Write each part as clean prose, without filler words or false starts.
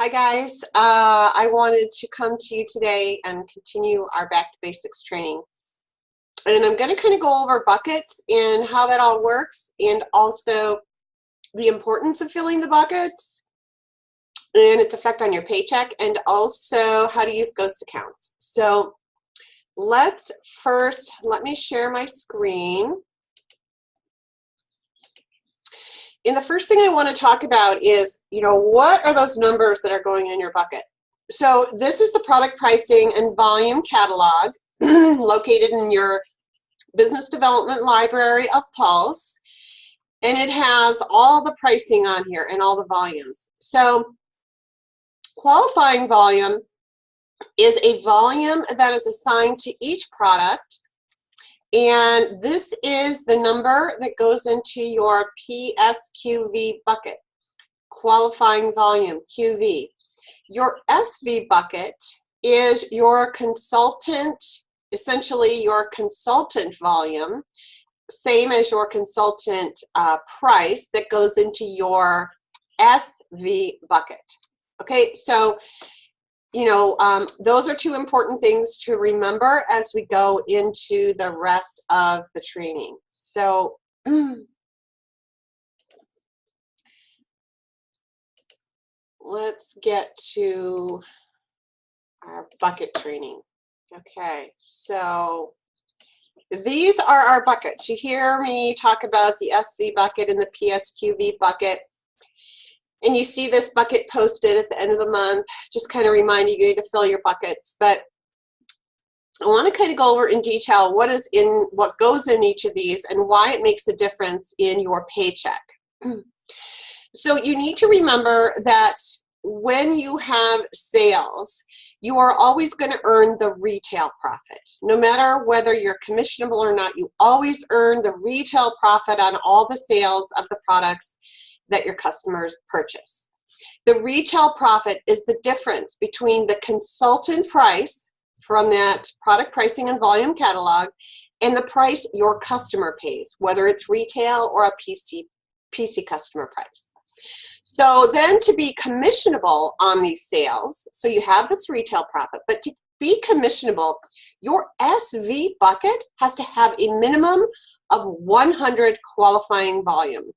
Hi guys, I wanted to come to you today and continue our Back to Basics training. And I'm going to kind of go over buckets and how that all works, and also the importance of filling the buckets and its effect on your paycheck, and also how to use ghost accounts. So let me share my screen. And the first thing I want to talk about is, what are those numbers that are going in your bucket? So this is the product pricing and volume catalog located in your business development library of Pulse. And it has all the pricing on here and all the volumes. So qualifying volume is a volume that is assigned to each product. And this is the number that goes into your PSQV bucket, qualifying volume, QV. Your SV bucket is your consultant, essentially your consultant volume, same as your consultant price that goes into your SV bucket. Okay, so those are two important things to remember as we go into the rest of the training. So let's get to our bucket training. Okay, so these are our buckets. You hear me talk about the SV bucket and the PSQV bucket. And you see this bucket posted at the end of the month, just kind of reminding you to fill your buckets. But I want to kind of go over in detail what goes in each of these and why it makes a difference in your paycheck. So you need to remember that when you have sales, you are always going to earn the retail profit. No matter whether you're commissionable or not, you always earn the retail profit on all the sales of the products that your customers purchase. The retail profit is the difference between the consultant price from that product pricing and volume catalog and the price your customer pays, whether it's retail or a PC customer price. So then to be commissionable on these sales, so you have this retail profit, but to be commissionable, your SV bucket has to have a minimum of 100 qualifying volume.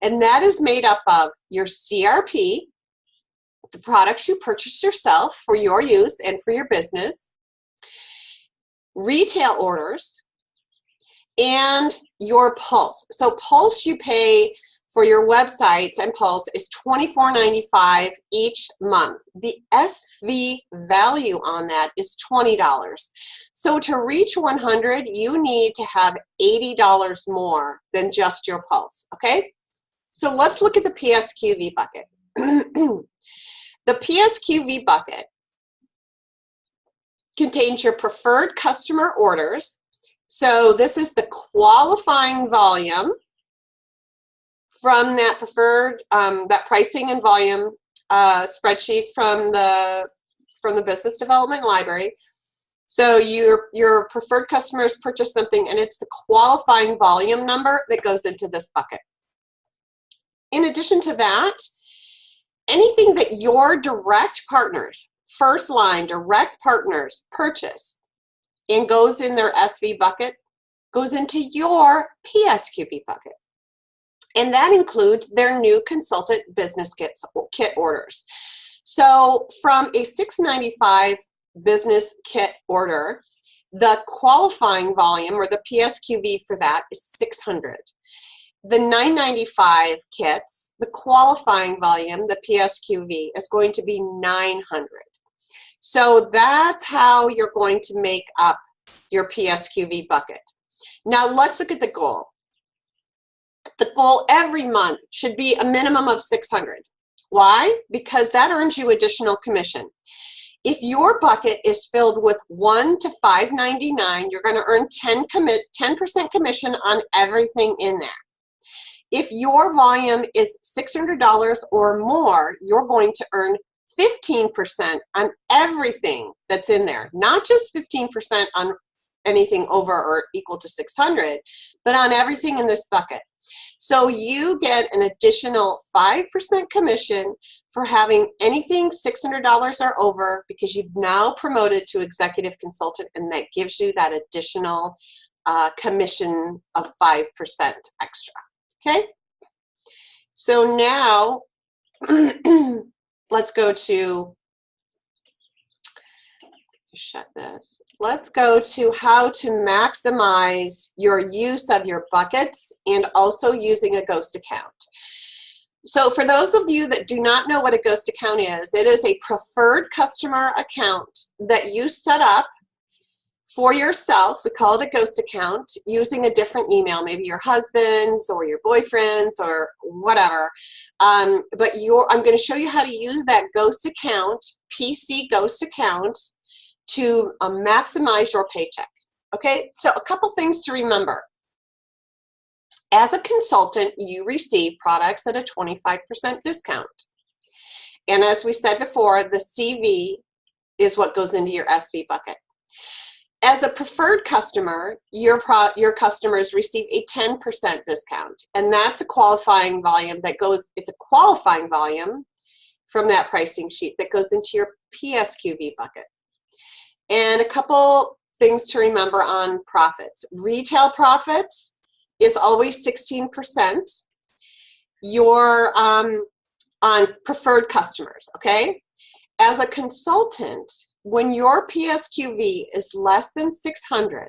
And that is made up of your CRP, the products you purchase yourself for your use and for your business, retail orders, and your Pulse. So Pulse you pay for your websites, and Pulse is $24.95 each month. The SV value on that is $20. So to reach 100, you need to have $80 more than just your Pulse, okay? So let's look at the PSQV bucket. The PSQV bucket contains your preferred customer orders. So this is the qualifying volume from that preferred, that pricing and volume spreadsheet from the business development library. So your preferred customers purchase something, and it's the qualifying volume number that goes into this bucket. In addition to that, anything that your direct partners, first line direct partners purchase and goes in their SV bucket goes into your PSQV bucket. And that includes their new consultant business kit orders. So from a $695 business kit order, the qualifying volume or the PSQV for that is 600. The $995 kits, the qualifying volume, the PSQV, is going to be 900. So that's how you're going to make up your PSQV bucket. Now let's look at the goal. The goal every month should be a minimum of 600. Why? Because that earns you additional commission. If your bucket is filled with $1 to $5.99, you're going to earn 10% commission on everything in there. If your volume is $600 or more, you're going to earn 15% on everything that's in there. Not just 15% on anything over or equal to 600, but on everything in this bucket. So you get an additional 5% commission for having anything $600 or over, because you've now promoted to executive consultant, and that gives you that additional commission of 5% extra. Okay? So now let's go to, shut this. Let's go to how to maximize your use of your buckets and also using a ghost account. So for those of you that do not know what a ghost account is, it is a preferred customer account that you set up for yourself. We call it a ghost account, using a different email, maybe your husband's or your boyfriend's or whatever. But I'm going to show you how to use that ghost account, PC ghost account, to maximize your paycheck. Okay, so a couple things to remember. As a consultant, you receive products at a 25% discount. And as we said before, the CV is what goes into your SV bucket. As a preferred customer, your customers receive a 10% discount. And that's a qualifying volume that goes, it's a qualifying volume from that pricing sheet that goes into your PSQV bucket. And a couple things to remember on profits. Retail profits is always 16%. You're on preferred customers, okay? As a consultant, when your PSQV is less than 600,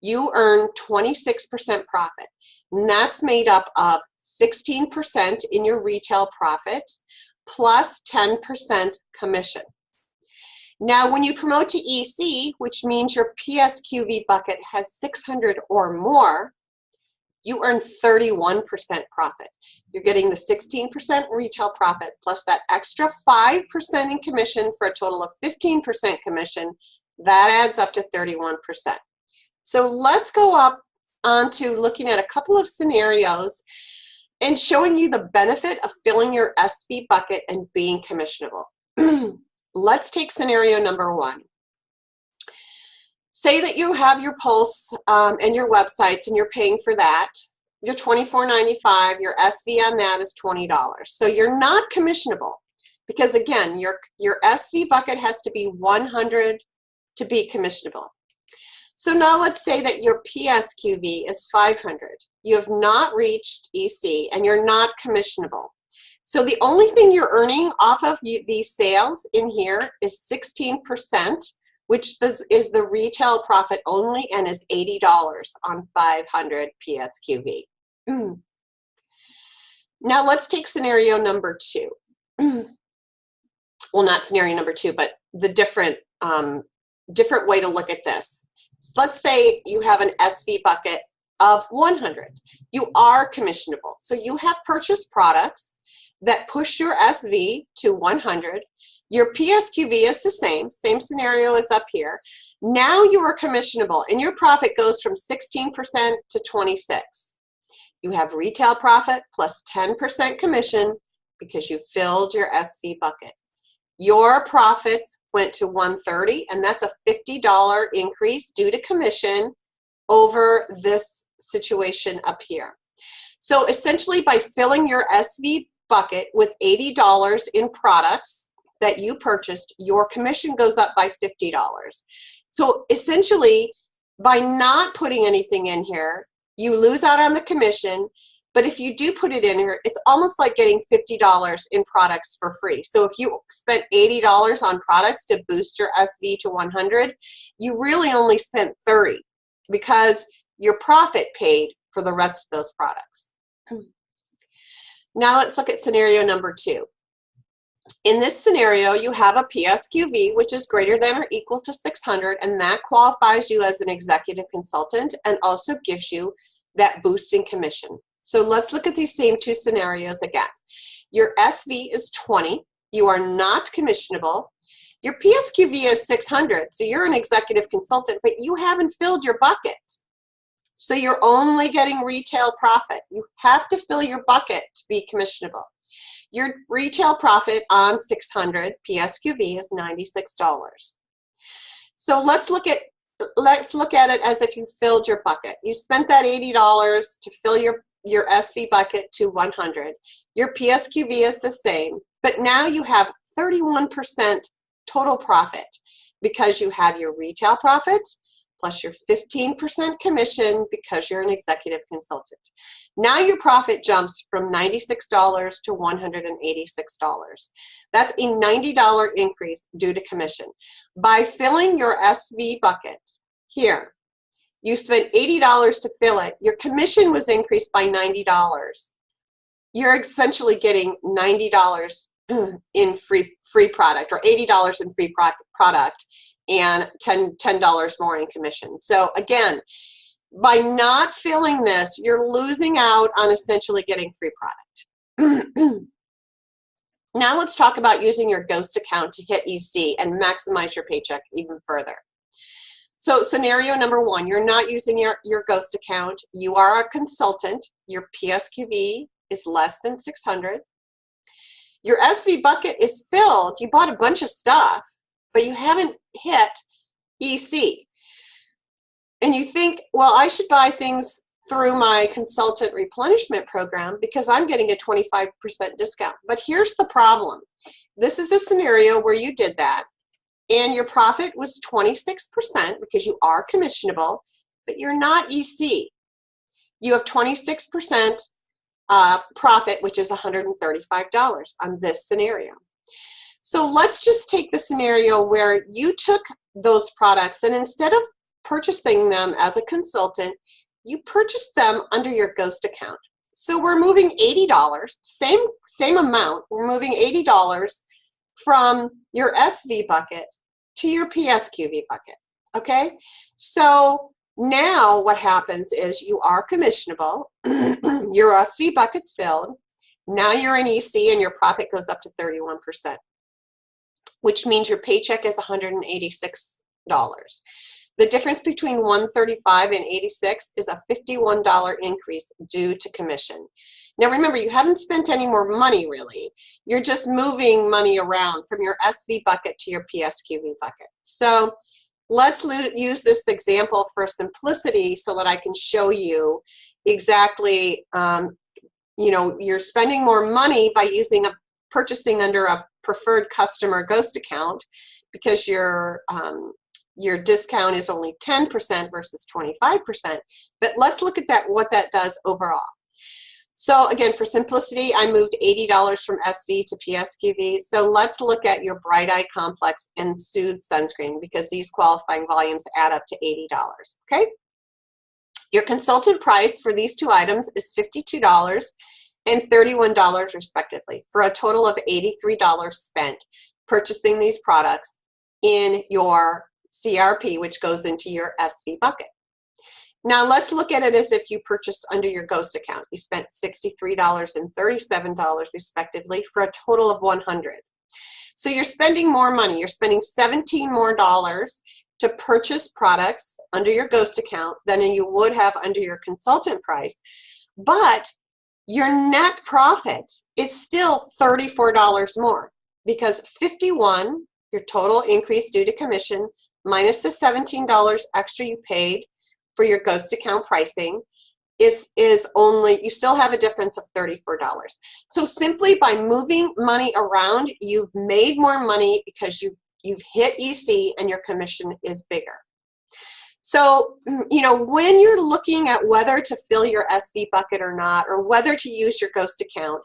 you earn 26% profit. And that's made up of 16% in your retail profit plus 10% commission. Now, when you promote to EC, which means your PSQV bucket has 600 or more, you earn 31% profit. You're getting the 16% retail profit plus that extra 5% in commission for a total of 15% commission. That adds up to 31%. So let's go up onto looking at a couple of scenarios and showing you the benefit of filling your SV bucket and being commissionable. Let's take scenario number one. Say that you have your Pulse and your websites and you're paying for that. Your $24.95, your SV on that is $20. So you're not commissionable because, again, your SV bucket has to be 100 to be commissionable. So now let's say that your PSQV is 500. You have not reached EC and you're not commissionable. So the only thing you're earning off of these sales in here is 16%, which is the retail profit only and is $80 on 500 PSQV. Now let's take scenario number two. Well, not scenario number two, but the different way to look at this. So let's say you have an SV bucket of 100. You are commissionable. So you have purchased products that push your SV to 100. Your PSQV is the same scenario is up here. Now you are commissionable and your profit goes from 16% to 26%. You have retail profit plus 10% commission because you filled your SV bucket. Your profits went to 130, and that's a $50 increase due to commission over this situation up here. So essentially, by filling your SV bucket with $80 in products that you purchased, your commission goes up by $50. So essentially, by not putting anything in here, you lose out on the commission. But if you do put it in here, it's almost like getting $50 in products for free. So if you spent $80 on products to boost your SV to 100, you really only spent $30 because your profit paid for the rest of those products. Now let's look at scenario number two. In this scenario, you have a PSQV, which is greater than or equal to 600, and that qualifies you as an executive consultant and also gives you that boost in commission. So let's look at these same two scenarios again. Your SV is 20. You are not commissionable. Your PSQV is 600, so you're an executive consultant, but you haven't filled your bucket. So you're only getting retail profit. You have to fill your bucket to be commissionable. Your retail profit on 600 PSQV is $96. So let's look at it as if you filled your bucket. You spent that $80 to fill your SV bucket to 100. Your PSQV is the same, but now you have 31% total profit because you have your retail profit plus your 15% commission because you're an executive consultant. Now your profit jumps from $96 to $186. That's a $90 increase due to commission. By filling your SV bucket here, you spent $80 to fill it. Your commission was increased by $90. You're essentially getting $90 in free product, or $80 in free product, and $10 more in commission. So again, by not filling this, you're losing out on essentially getting free product. Now let's talk about using your ghost account to hit EC and maximize your paycheck even further. So scenario number one, you're not using your ghost account. You are a consultant. Your PSQV is less than 600. Your SV bucket is filled. You bought a bunch of stuff, but you haven't hit EC. And you think, well, I should buy things through my consultant replenishment program because I'm getting a 25% discount. But here's the problem. This is a scenario where you did that and your profit was 26% because you are commissionable, but you're not EC. You have 26% profit, which is $135 on this scenario. So let's just take the scenario where you took those products and instead of purchasing them as a consultant, you purchased them under your ghost account. So we're moving $80, same amount, we're moving $80 from your SV bucket to your PSQV bucket, okay? So now what happens is you are commissionable, your SV bucket's filled, now you're in EC and your profit goes up to 31%, which means your paycheck is $186. The difference between 135 and 86 is a $51 increase due to commission. Now remember, you haven't spent any more money really. You're just moving money around from your SV bucket to your PSQV bucket. So let's use this example for simplicity so that I can show you exactly, you know, you're spending more money by purchasing under a preferred customer ghost account because your discount is only 10% versus 25%. But let's look at what that does overall. So again, for simplicity, I moved $80 from SV to PSQV. So let's look at your Bright Eye Complex and Soothe sunscreen because these qualifying volumes add up to $80, okay? Your consultant price for these two items is $52 and $31 respectively, for a total of $83 spent purchasing these products in your CRP, which goes into your SV bucket. Now let's look at it as if you purchased under your ghost account. You spent $63 and $37 respectively for a total of $100. So you're spending more money. You're spending $17 more to purchase products under your ghost account than you would have under your consultant price. But your net profit is still $34 more because $51, your total increase due to commission, minus the $17 extra you paid for your ghost account pricing is only, you still have a difference of $34. So simply by moving money around, you've made more money because you've hit EC and your commission is bigger. So, you know, when you're looking at whether to fill your SV bucket or not, or whether to use your ghost account,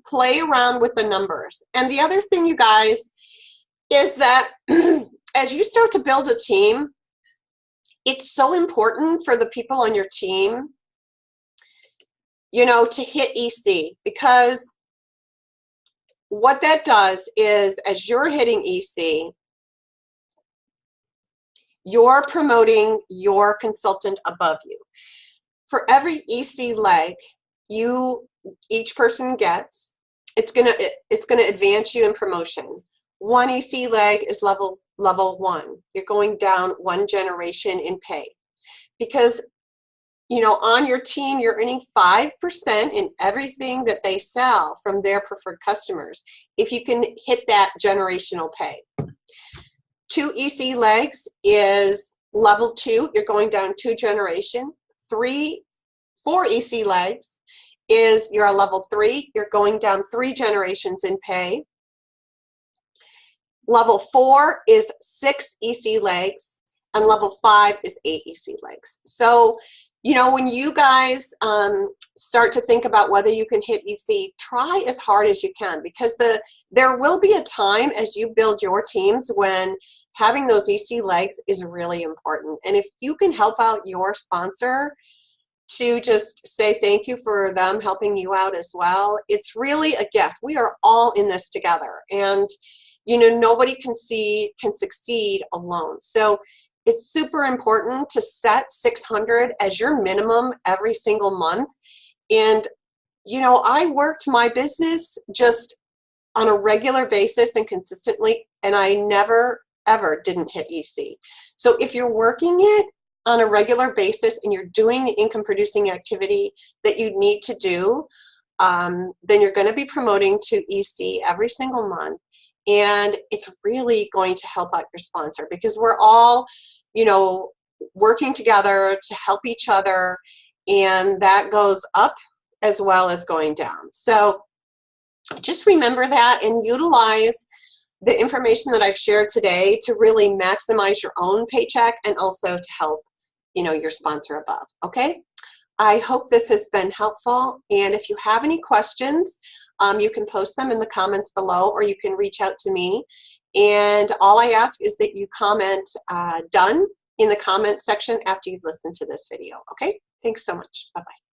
play around with the numbers. And the other thing, you guys, is that as you start to build a team, it's so important for the people on your team, you know, to hit EC, because what that does is as you're hitting EC, you're promoting your consultant above you. For every EC leg each person gets, it's gonna advance you in promotion. One EC leg is level 1. You're going down 1 generation in pay. Because, you know, on your team, you're earning 5% in everything that they sell from their preferred customers if you can hit that generational pay. 2 EC legs is level 2. You're going down 2 generation. 4 EC legs is you're a level 3. You're going down 3 generations in pay. Level 4 is 6 EC legs, and level 5 is 8 EC legs. So, you know, when you guys start to think about whether you can hit EC, try as hard as you can, because there will be a time as you build your teams when having those EC legs is really important. And if you can help out your sponsor to just say thank you for them helping you out as well, it's really a gift. We are all in this together, and you know, nobody can succeed alone. So it's super important to set 600 as your minimum every single month. And you know, I worked my business just on a regular basis and consistently, and I never ever didn't hit EC. So if you're working it on a regular basis and you're doing the income producing activity that you need to do, then you're going to be promoting to EC every single month. And it's really going to help out your sponsor, because we're all, you know, working together to help each other, and that goes up as well as going down. So just remember that and utilize the information that I've shared today to really maximize your own paycheck and also to help, you know, your sponsor above. Okay, I hope this has been helpful, and if you have any questions, you can post them in the comments below, or you can reach out to me. And all I ask is that you comment done in the comment section after you've listened to this video. Okay, thanks so much. Bye-bye.